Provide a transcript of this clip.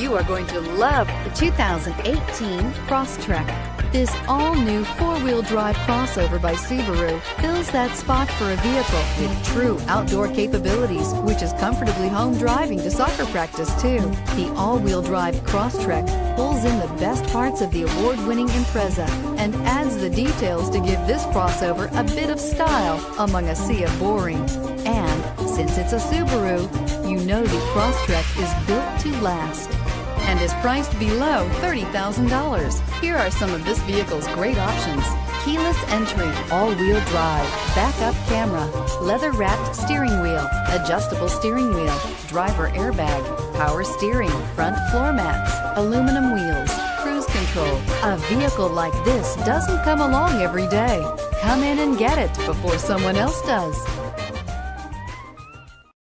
You are going to love the 2018 Crosstrek. This all-new four-wheel drive crossover by Subaru fills that spot for a vehicle with true outdoor capabilities, which is comfortably home driving to soccer practice too. The all-wheel drive Crosstrek pulls in the best parts of the award-winning Impreza and adds the details to give this crossover a bit of style among a sea of boring. And since it's a Subaru, you know the Crosstrek is built to last and is priced below $30,000. Here are some of this vehicle's great options: keyless entry, all-wheel drive, backup camera, leather-wrapped steering wheel, adjustable steering wheel, driver airbag, power steering, front floor mats, aluminum wheels, cruise control. A vehicle like this doesn't come along every day. Come in and get it before someone else does.